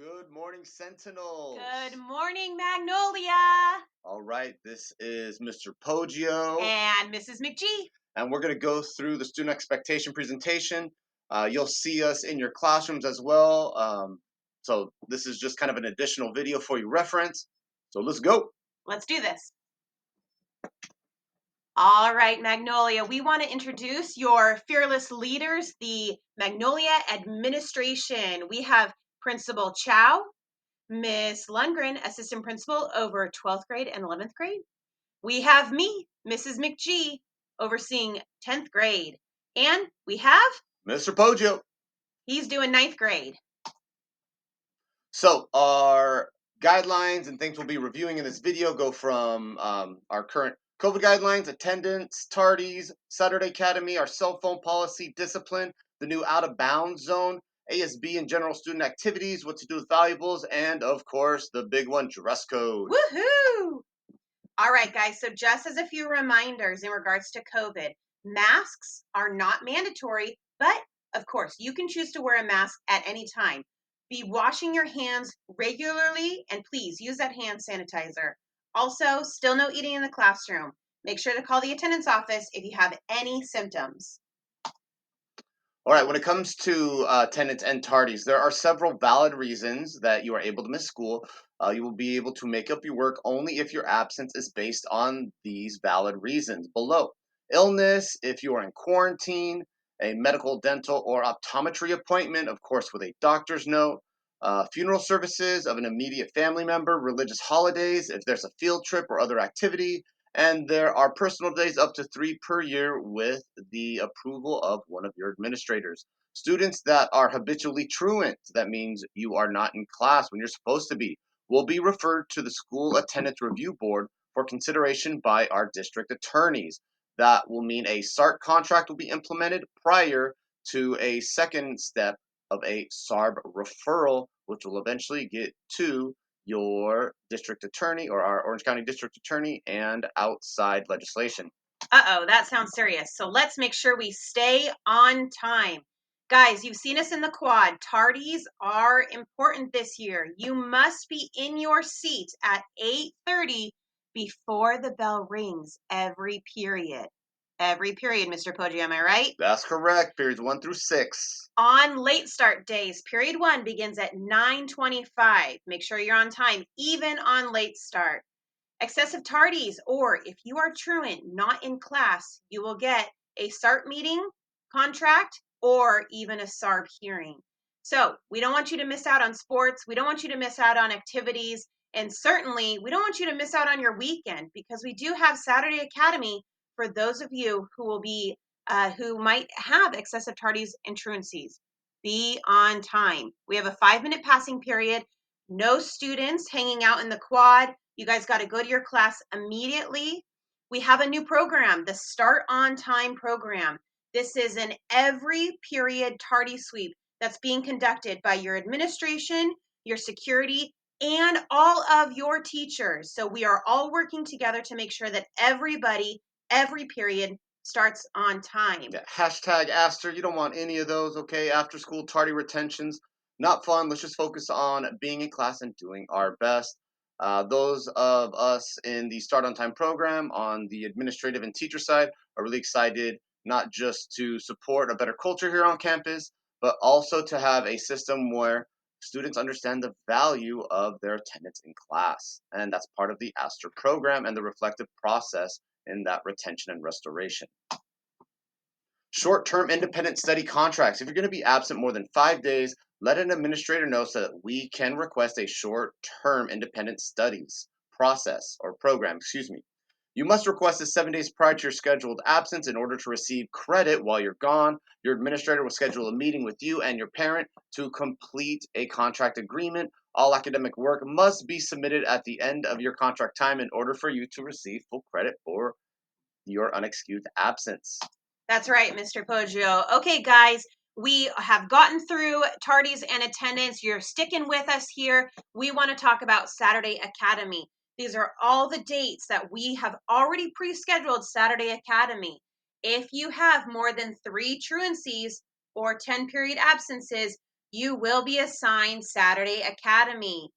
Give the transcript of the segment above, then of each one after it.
Good morning, Sentinels. Good morning, Magnolia. All right, this is Mr. Poggio, And Mrs. McGee. and we're going to go through the student expectation presentation. You'll see us in your classrooms as well. So this is just kind of an additional video for your reference. So let's go. Let's do this. All right, Magnolia, we want to introduce your fearless leaders, the Magnolia administration. We have Principal Chow, Miss Lundgren, assistant principal over 12th grade and 11th grade. We have me, Mrs. McGee, overseeing 10th grade. And we have, Mr. Poggio. he's doing 9th grade. So our guidelines and things we'll be reviewing in this video go from our current COVID guidelines, attendance, tardies, Saturday Academy, our cell phone policy, discipline, the new out of bounds zone, ASB and general student activities, what to do with valuables, and of course the big one, dress code. Woohoo! All right, guys. So just as a few reminders in regards to COVID, masks are not mandatory, but of course, you can choose to wear a mask at any time. Be washing your hands regularly and please use that hand sanitizer. Also, still no eating in the classroom. Make sure to call the attendance office if you have any symptoms. All right, when it comes to attendance and tardies, there are several valid reasons that you are able to miss school. You will be able to make up your work only if your absence is based on these valid reasons below. Illness, if you are in quarantine, a medical, dental, or optometry appointment, of course, with a doctor's note, funeral services of an immediate family member, religious holidays, if there's a field trip or other activity, and there are personal days up to 3 per year with the approval of one of your administrators. Students that are habitually truant, that means you are not in class when you're supposed to be, will be referred to the School Attendance Review Board for consideration by our district attorneys. That will mean a SART contract will be implemented prior to a second step of a SARB referral, which will eventually get to your district attorney or our Orange County district attorney and outside legislation. Uh-oh, that sounds serious. So let's make sure we stay on time. Guys, you've seen us in the quad. Tardies are important this year. You must be in your seat at 8:30 before the bell rings every period. Every period, Mr. Poggi, am I right? That's correct. Periods 1 through 6. On late start days, period 1 begins at 9:25. Make sure you're on time, even on late start. Excessive tardies, or if you are truant, not in class, you will get a SART meeting contract or even a SARB hearing. So we don't want you to miss out on sports. We don't want you to miss out on activities. And certainly we don't want you to miss out on your weekend because we do have Saturday Academy for those of you who will be, who might have excessive tardies and truancies. Be on time. We have a 5-minute passing period. No students hanging out in the quad. You guys got to go to your class immediately. We have a new program, the Start on Time program. This is an every period tardy sweep that's being conducted by your administration, your security, and all of your teachers. So we are all working together to make sure that everybody, every period starts on time. Yeah, hashtag Aster. You don't want any of those, okay? After school tardy retentions. Not fun. Let's just focus on being in class and doing our best. Those of us in the Start on Time program on the administrative and teacher side are really excited not just to support a better culture here on campus, but also to have a system where students understand the value of their attendance in class. And that's part of the Aster program and the reflective process in that retention and restoration. Short-term independent study contracts. If you're going to be absent more than 5 days, let an administrator know so that we can request a short-term independent studies process or program, excuse me. You must request this 7 days prior to your scheduled absence in order to receive credit while you're gone. Your administrator will schedule a meeting with you and your parent to complete a contract agreement. All academic work must be submitted at the end of your contract time in order for you to receive full credit for your unexcused absence. That's right, Mr. Poggio. Okay, guys, we have gotten through tardies and attendance. You're sticking with us here. We want to talk about Saturday Academy. These are all the dates that we have already pre-scheduled Saturday Academy. If you have more than 3 truancies or 10 period absences, You will be assigned Saturday Academy.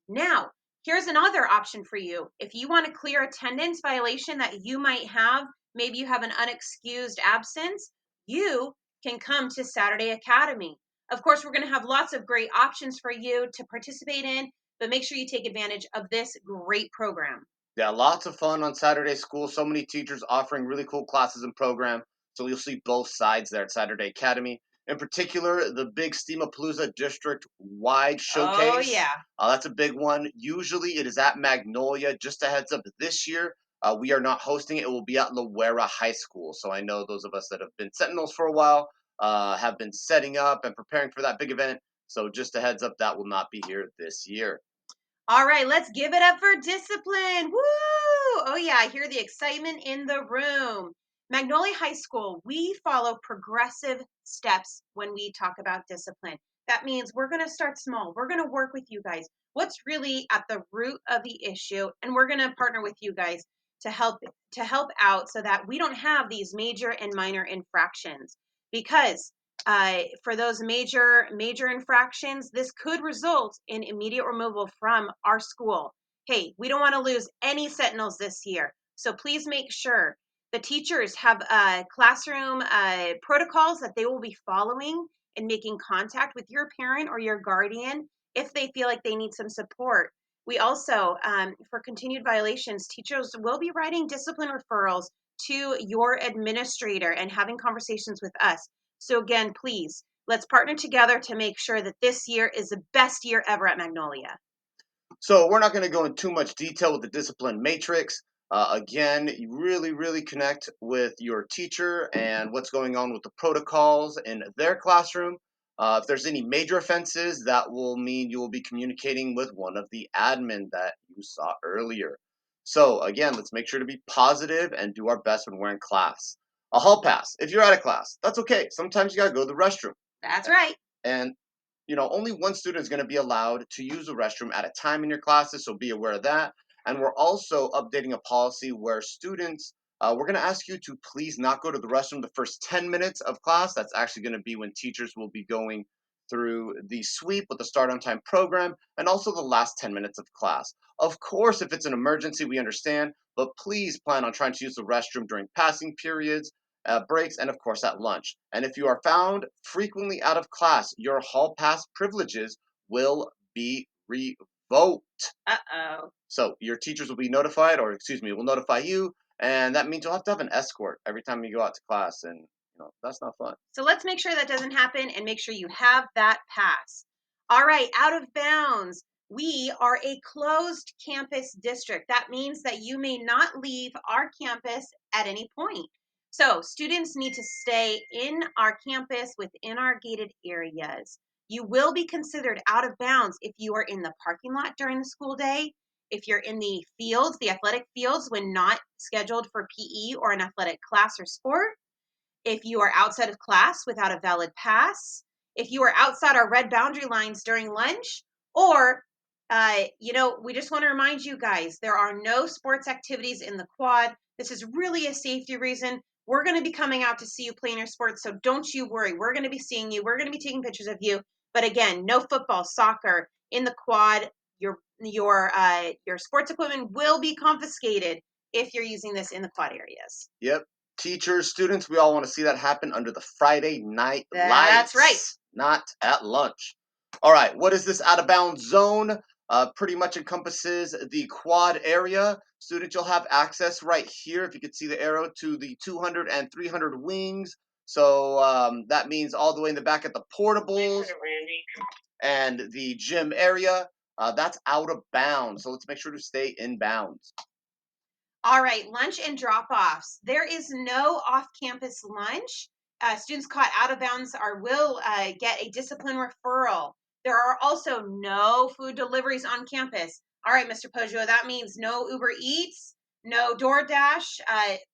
Now, here's another option for you. If you want to clear attendance violation that you might have, maybe you have an unexcused absence, you can come to Saturday Academy. Of course, we're going to have lots of great options for you to participate in, but make sure you take advantage of this great program. Yeah, lots of fun on Saturday school. So many teachers offering really cool classes and program. So you'll see both sides there at Saturday Academy. In particular, the big Steamapalooza district wide Oh, showcase. yeah. That's a big one. Usually it is at Magnolia. Just a heads up, this year we are not hosting it. It will be at Loera High School. So I know those of us that have been Sentinels for a while have been setting up and preparing for that big event. So just a heads up, that will not be here this year. All right, let's give it up for discipline. Woo! Oh, yeah, I hear the excitement in the room. Magnolia High School, we follow progressive steps when we talk about discipline. That means we're going to start small. We're going to work with you guys. What's really at the root of the issue, and we're going to partner with you guys to help out so that we don't have these major and minor infractions. Because for those major infractions, this could result in immediate removal from our school. Hey, we don't want to lose any Sentinels this year, so please make sure the teachers have classroom protocols that they will be following and making contact with your parent or your guardian if they feel like they need some support. We also, for continued violations, teachers will be writing discipline referrals to your administrator and having conversations with us. So again, please, let's partner together to make sure that this year is the best year ever at Magnolia. So we're not going to go into too much detail with the discipline matrix. Again, you really connect with your teacher and what's going on with the protocols in their classroom. If there's any major offenses, that will mean you will be communicating with one of the admin that you saw earlier. So again, let's make sure to be positive and do our best when we're in class. A hall pass. If you're out of class, that's okay. Sometimes you gotta go to the restroom. That's right. And only one student is going to be allowed to use the restroom at a time in your classes, so be aware of that. And we're also updating a policy where students, we're going to ask you to please not go to the restroom the first 10 minutes of class. That's actually going to be when teachers will be going through the sweep with the start on time program and also the last 10 minutes of class. Of course, if it's an emergency, we understand, but please plan on trying to use the restroom during passing periods, breaks, and of course at lunch. And if you are found frequently out of class, your hall pass privileges will be revoked. Uh-oh. So your teachers will be notified, or excuse me, will notify you, and that means you'll have to have an escort every time you go out to class, and that's not fun. So let's make sure that doesn't happen and make sure you have that pass. All right, out of bounds. We are a closed campus district. That means that you may not leave our campus at any point. So students need to stay in our campus within our gated areas. You will be considered out of bounds if you are in the parking lot during the school day, if you're in the fields, the athletic fields, when not scheduled for PE or an athletic class or sport, if you are outside of class without a valid pass, if you are outside our red boundary lines during lunch, or, we just want to remind you guys there are no sports activities in the quad. This is really a safety reason. We're going to be coming out to see you playing your sports, so don't you worry. We're going to be seeing you. We're going to be taking pictures of you. But again, no football, soccer in the quad. Your sports equipment will be confiscated if you're using this in the quad areas. Yep. Teachers, students, we all want to see that happen under the Friday night That's right. lights, not at lunch. All right, what is this out of bounds zone? Pretty much encompasses the quad area. Students, you'll have access right here, if you could see the arrow, to the 200 and 300 wings. So that means all the way in the back at the portables and the gym area. That's out of bounds. So let's make sure to stay in bounds. All right, lunch and drop-offs. There is no off-campus lunch. Students caught out of bounds will get a discipline referral. There are also no food deliveries on campus. All right, Mr. Poggio, that means no Uber Eats, no DoorDash,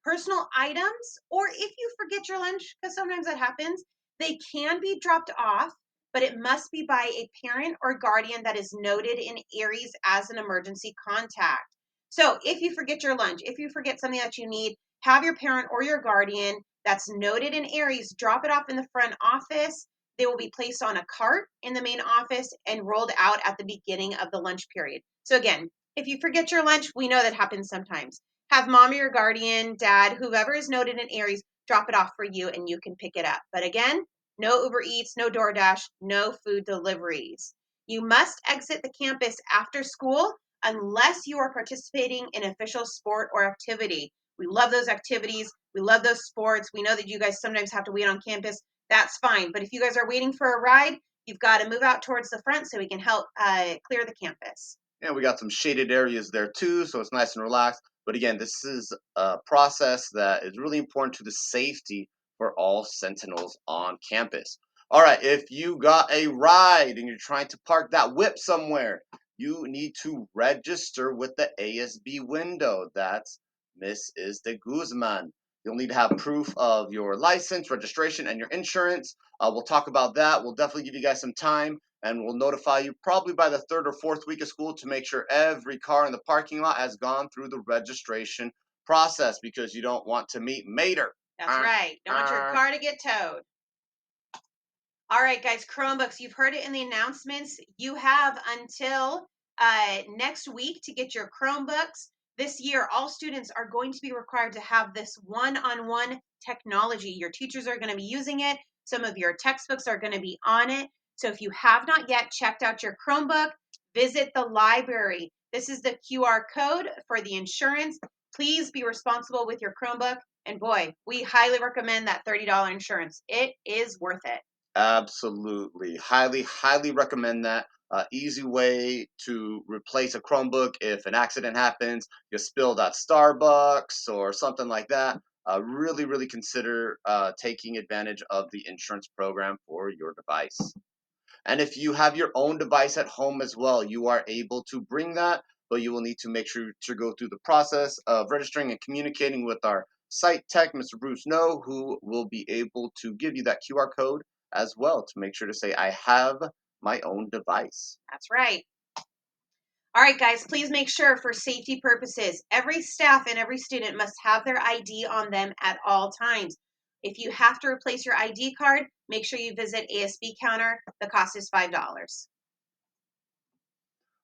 personal items, or if you forget your lunch, because sometimes that happens, they can be dropped off, but it must be by a parent or guardian that is noted in Aries as an emergency contact. So if you forget your lunch, if you forget something that you need, have your parent or your guardian that's noted in Aries drop it off in the front office. They will be placed on a cart in the main office and rolled out at the beginning of the lunch period. So again, if you forget your lunch, we know that happens sometimes. Have mom or your guardian, dad, whoever is noted in Aries, drop it off for you and you can pick it up. But again, no Uber Eats, no DoorDash, no food deliveries. You must exit the campus after school unless you are participating in official sport or activity. We love those activities. We love those sports. We know that you guys sometimes have to wait on campus. That's fine. But if you guys are waiting for a ride, you've got to move out towards the front so we can help clear the campus. Yeah, we got some shaded areas there too, so it's nice and relaxed. But again, this is a process that is really important to the safety for all Sentinels on campus. All right, if you got a ride and you're trying to park that whip somewhere, you need to register with the ASB window. That's Mrs. de Guzman. You'll need to have proof of your license, registration, and your insurance. We'll talk about that. We'll definitely give you guys some time and we'll notify you probably by the third or fourth week of school to make sure every car in the parking lot has gone through the registration process because you don't want to meet Mater. That's right. Don't want your car to get towed. All right, guys, Chromebooks, you've heard it in the announcements. You have until next week to get your Chromebooks. This year, all students are going to be required to have this one-on-one technology. Your teachers are going to be using it. Some of your textbooks are going to be on it. So if you have not yet checked out your Chromebook, visit the library. This is the QR code for the insurance. Please be responsible with your Chromebook. And boy, we highly recommend that $30 insurance. It is worth it. Absolutely. Highly, highly recommend that. Easy way to replace a Chromebook if an accident happens, you spilled at Starbucks or something like that. Really, really consider taking advantage of the insurance program for your device. And if you have your own device at home as well, you are able to bring that, but you will need to make sure to go through the process of registering and communicating with our site tech, Mr. Bruce No, who will be able to give you that QR code as well to make sure to say, I have my own device. That's right. All right, guys, please make sure for safety purposes, every staff and every student must have their ID on them at all times. If you have to replace your ID card, make sure you visit ASB counter. The cost is $5.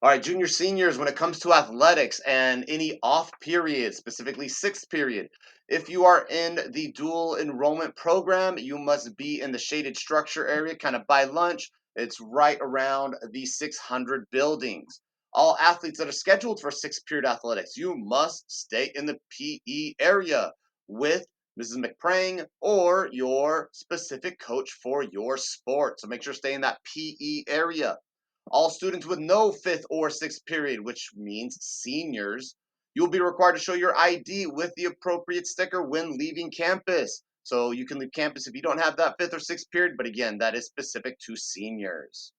All right, junior seniors, when it comes to athletics and any off periods, specifically sixth period, if you are in the dual enrollment program, you must be in the shaded structure area, kind of by lunch. It's right around the 600 buildings. All athletes that are scheduled for sixth period athletics, you must stay in the PE area with Mrs. McPrang or your specific coach for your sport. So make sure to stay in that PE area. All students with no fifth or sixth period, which means seniors, you'll be required to show your ID with the appropriate sticker when leaving campus. So you can leave campus if you don't have that fifth or sixth period, but again, that is specific to seniors.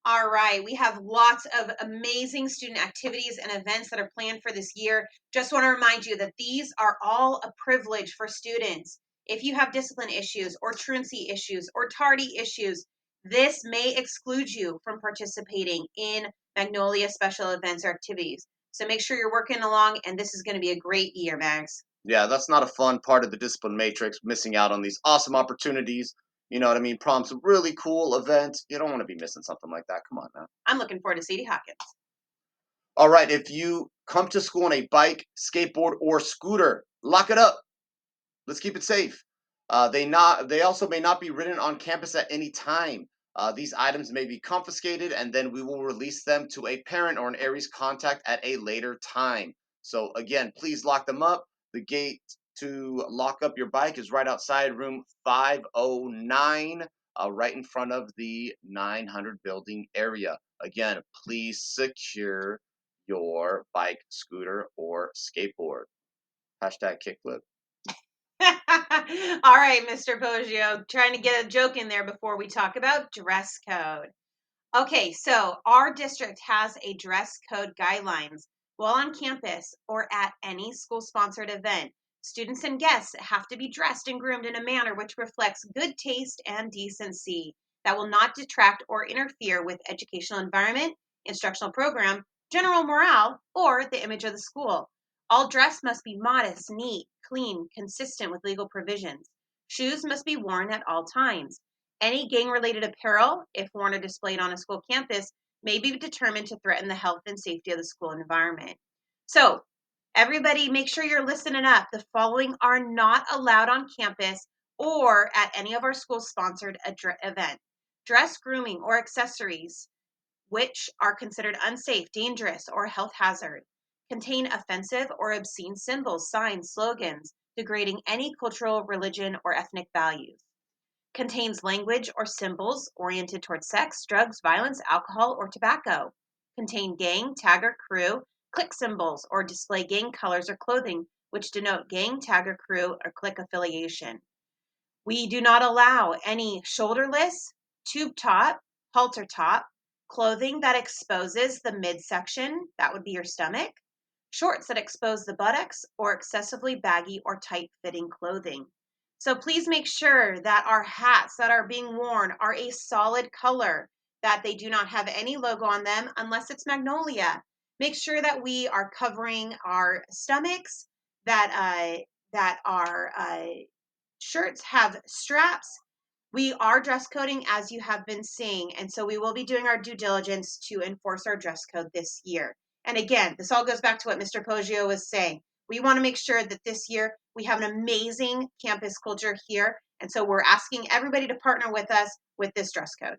All right, we have lots of amazing student activities and events that are planned for this year. Just want to remind you that these are all a privilege for students. If you have discipline issues or truancy issues or tardy issues, this may exclude you from participating in Magnolia special events or activities. So make sure you're working along, and this is going to be a great year, Mags. Yeah, that's not a fun part of the discipline matrix, missing out on these awesome opportunities. You know what I mean? Prompts a really cool event. You don't want to be missing something like that. Come on now. I'm looking forward to Sadie Hawkins. All right, if you come to school on a bike, skateboard, or scooter, lock it up. Let's keep it safe. They also may not be ridden on campus at any time. These items may be confiscated, and then we will release them to a parent or an Aries contact at a later time. So again, please lock them up. The gate to lock up your bike is right outside room 509, right in front of the 900 building area. Again, please secure your bike, scooter, or skateboard. Hashtag kickflip. All right, Mr. Poggio, trying to get a joke in there before we talk about dress code. Okay, so our district has a dress code guidelines. While on campus or at any school-sponsored event, students and guests have to be dressed and groomed in a manner which reflects good taste and decency that will not detract or interfere with educational environment, instructional program, general morale, or the image of the school. All dress must be modest, neat, clean, consistent with legal provisions. Shoes must be worn at all times. Any gang-related apparel, if worn or displayed on a school campus, may be determined to threaten the health and safety of the school environment. So, everybody, make sure you're listening up. The following are not allowed on campus or at any of our school-sponsored event. Dress, grooming, or accessories which are considered unsafe, dangerous, or a health hazard, contain offensive or obscene symbols, signs, slogans, degrading any cultural, religion, or ethnic values, contains language or symbols oriented towards sex, drugs, violence, alcohol, or tobacco, contain gang, tag, or crew, clique symbols, or display gang colors or clothing which denote gang, tag, or crew, or clique affiliation. We do not allow any shoulderless, tube top, halter top, clothing that exposes the midsection, that would be your stomach, shorts that expose the buttocks, or excessively baggy or tight fitting clothing. So please make sure that our hats that are being worn are a solid color, that they do not have any logo on them unless it's Magnolia. Make sure that we are covering our stomachs, that our shirts have straps. We are dress coding as you have been seeing, and so we will be doing our due diligence to enforce our dress code this year. And again, this all goes back to what Mr. Poggio was saying. We want to make sure that this year we have an amazing campus culture here, and so we're asking everybody to partner with us with this dress code.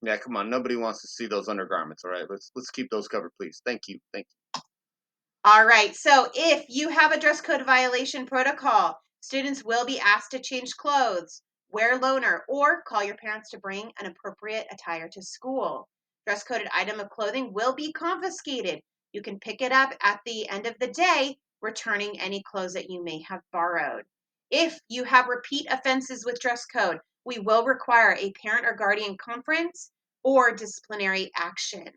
Yeah, come on. Nobody wants to see those undergarments. All right, let's keep those covered, please. Thank you. Thank you. All right, so if you have a dress code violation protocol, students will be asked to change clothes, wear loaner, or call your parents to bring an appropriate attire to school. Dress coded item of clothing will be confiscated. You can pick it up at the end of the day, returning any clothes that you may have borrowed. If you have repeat offenses with dress code, we will require a parent or guardian conference or disciplinary action.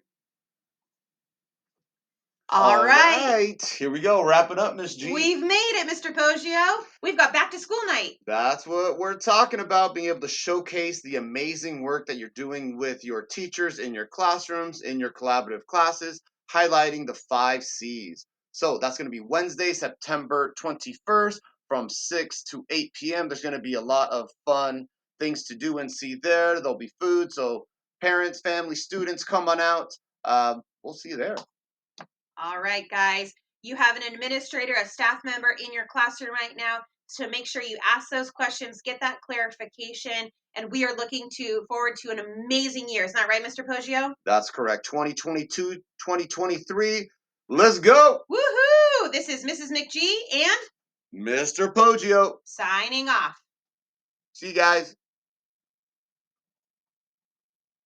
All All right. right, here we go. Wrapping up, Miss G. We've made it, Mr. Poggio. We've got back to school night. That's what we're talking about, being able to showcase the amazing work that you're doing with your teachers in your classrooms, in your collaborative classes, highlighting the 5 C's. So that's going to be Wednesday, September 21st from 6 to 8 p.m. There's going to be a lot of fun things to do and see there. There'll be food, so parents, family, students, come on out. We'll see you there. All right, guys. You have an administrator, a staff member in your classroom right now. So make sure you ask those questions, get that clarification, and we are looking forward to an amazing year. Isn't that right, Mr. Poggio? That's correct. 2022, 2023. Let's go. Woohoo! This is Mrs. McGee and Mr. Poggio. signing off. See you guys.